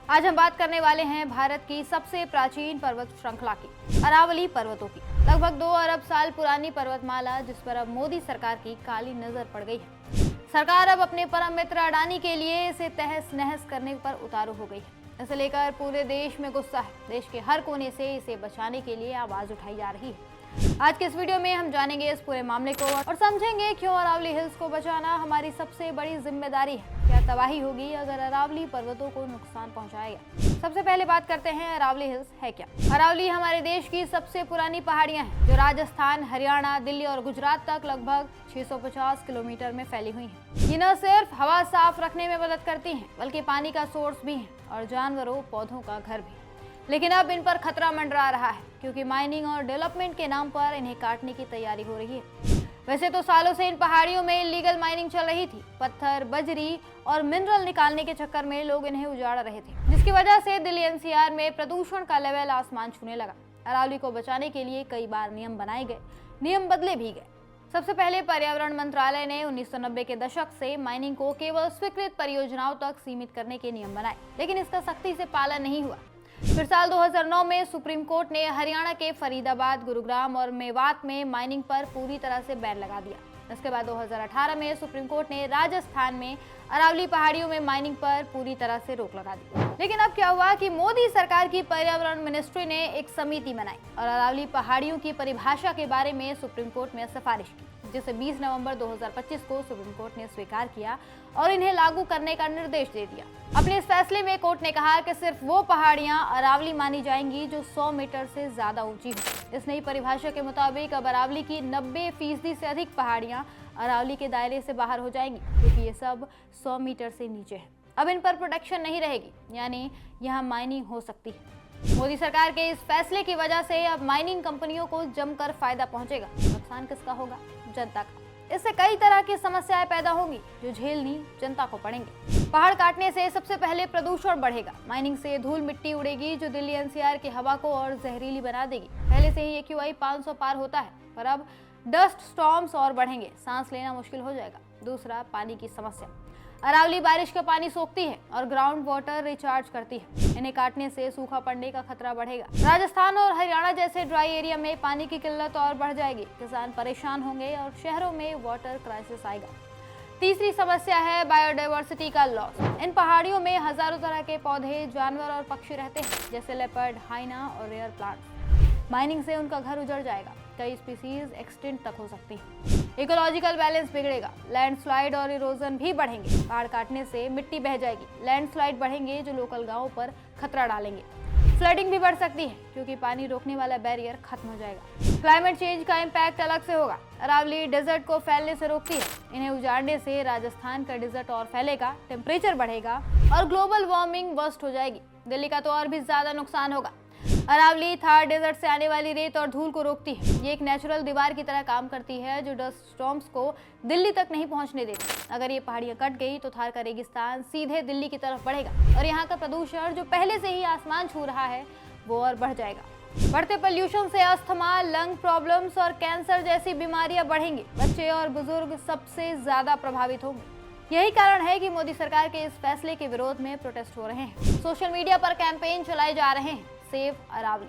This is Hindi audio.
आज हम बात करने वाले हैं भारत की सबसे प्राचीन पर्वत श्रृंखला की, अरावली पर्वतों की। लगभग 2 अरब साल पुरानी पर्वतमाला जिस पर अब मोदी सरकार की काली नजर पड़ गई है। सरकार अब अपने परम मित्र अडानी के लिए इसे तहस नहस करने पर उतारू हो गई है। इसे लेकर पूरे देश में गुस्सा है। देश के हर कोने से इसे बचाने के लिए आवाज उठाई जा रही है। आज के इस वीडियो में हम जानेंगे इस पूरे मामले को और समझेंगे क्यों अरावली हिल्स को बचाना हमारी सबसे बड़ी जिम्मेदारी है। क्या तबाही होगी अगर अरावली पर्वतों को नुकसान पहुंचाएगा। सबसे पहले बात करते हैं अरावली हिल्स है क्या। अरावली हमारे देश की सबसे पुरानी पहाड़ियां हैं जो राजस्थान, हरियाणा, दिल्ली और गुजरात तक लगभग 650 किलोमीटर में फैली हुई हैं। ये न सिर्फ हवा साफ रखने में मदद करती हैं बल्कि पानी का सोर्स भी है और जानवरों पौधों का घर भी। लेकिन अब इन पर खतरा मंडरा रहा है क्योंकि माइनिंग और डेवलपमेंट के नाम पर इन्हें काटने की तैयारी हो रही है। वैसे तो सालों से इन पहाड़ियों में इलीगल माइनिंग चल रही थी। पत्थर, बजरी और मिनरल निकालने के चक्कर में लोग इन्हें उजाड़ रहे थे, जिसकी वजह से दिल्ली एनसीआर में प्रदूषण का लेवल आसमान छूने लगा। अरावली को बचाने के लिए कई बार नियम बनाए गए, नियम बदले भी गए। सबसे पहले पर्यावरण मंत्रालय ने 1990 के दशक से माइनिंग को केवल स्वीकृत परियोजनाओं तक सीमित करने के नियम बनाए, लेकिन इसका सख्ती से पालन नहीं हुआ। फिर साल 2009 में सुप्रीम कोर्ट ने हरियाणा के फरीदाबाद, गुरुग्राम और मेवात में माइनिंग पर पूरी तरह से बैन लगा दिया। इसके बाद 2018 में सुप्रीम कोर्ट ने राजस्थान में अरावली पहाड़ियों में माइनिंग पर पूरी तरह से रोक लगा दी। लेकिन अब क्या हुआ कि मोदी सरकार की पर्यावरण मिनिस्ट्री ने एक समिति बनाई और अरावली पहाड़ियों की परिभाषा के बारे में सुप्रीम कोर्ट में सिफारिश की, जिसे 20 नवंबर 2025 को सुप्रीम कोर्ट ने स्वीकार किया और इन्हें लागू करने का निर्देश दे दिया। अपने इस फैसले में कोर्ट ने कहा कि सिर्फ वो पहाड़ियां अरावली मानी जाएंगी जो 100 मीटर से ज्यादा ऊंची हो। इस नई परिभाषा के मुताबिक अब अरावली की 90% से अधिक पहाड़ियां अरावली के दायरे से बाहर हो जाएंगी क्योंकि ये सब 100 मीटर से नीचे है। अब इन पर प्रोटेक्शन नहीं रहेगी, यानी यहाँ माइनिंग हो सकती है। मोदी सरकार के इस फैसले की वजह से अब माइनिंग कंपनियों को जमकर फायदा पहुंचेगा। नुकसान किसका होगा? जनता का। इससे कई तरह की समस्याएं पैदा होंगी जो झेलनी जनता को पड़ेंगी। पहाड़ काटने से सबसे पहले प्रदूषण बढ़ेगा। माइनिंग से धूल मिट्टी उड़ेगी जो दिल्ली एनसीआर की हवा को और जहरीली बना देगी। पहले से ही AQI 500 पार होता है, पर अब डस्ट स्टॉर्म्स और बढ़ेंगे। सांस लेना मुश्किल हो जाएगा। दूसरा, पानी की समस्या। अरावली बारिश का पानी सोखती है और ग्राउंड वाटर रिचार्ज करती है। इन्हें काटने से सूखा पड़ने का खतरा बढ़ेगा। राजस्थान और हरियाणा जैसे ड्राई एरिया में पानी की किल्लत और बढ़ जाएगी। किसान परेशान होंगे और शहरों में वाटर क्राइसिस आएगा। तीसरी समस्या है बायोडायवर्सिटी का लॉस। इन पहाड़ियों में हजारों तरह के पौधे, जानवर और पक्षी रहते हैं, जैसे लेपर्ड, हाइना और रेयर प्लांट्स। माइनिंग से उनका घर उजड़ जाएगा। कई स्पीसीज एक्सटिंक्ट तक हो सकती हैं। इकोलॉजिकल बैलेंस बिगड़ेगा। लैंडस्लाइड और इरोजन भी बढ़ेंगे। पहाड़ काटने से मिट्टी बह जाएगी। लैंडस्लाइड बढ़ेंगे जो लोकल गांवों पर खतरा डालेंगे। फ्लडिंग भी बढ़ सकती है क्योंकि पानी रोकने वाला बैरियर खत्म हो जाएगा। क्लाइमेट चेंज का इम्पैक्ट अलग से होगा। अरावली डेजर्ट को फैलने से रोकती है। इन्हें उजाड़ने से राजस्थान का डेजर्ट और फैलेगा, टेम्परेचर बढ़ेगा और ग्लोबल वार्मिंग बर्स्ट हो जाएगी। दिल्ली का तो और भी ज्यादा नुकसान होगा। अरावली थार डेजर्ट से आने वाली रेत और धूल को रोकती है। ये एक नेचुरल दीवार की तरह काम करती है जो डस्ट स्टॉर्म्स को दिल्ली तक नहीं पहुंचने देती। अगर ये पहाड़ियां कट गई तो थार का रेगिस्तान सीधे दिल्ली की तरफ बढ़ेगा और यहाँ का प्रदूषण जो पहले से ही आसमान छू रहा है वो और बढ़ जाएगा। बढ़ते पोल्यूशन से अस्थमा, लंग प्रॉब्लम्स और कैंसर जैसी बीमारियां बढ़ेंगी। बच्चे और बुजुर्ग सबसे ज्यादा प्रभावित होंगे। यही कारण है कि मोदी सरकार के इस फैसले के विरोध में प्रोटेस्ट हो रहे हैं। सोशल मीडिया पर कैंपेन चलाए जा रहे हैं, सेव अरावली।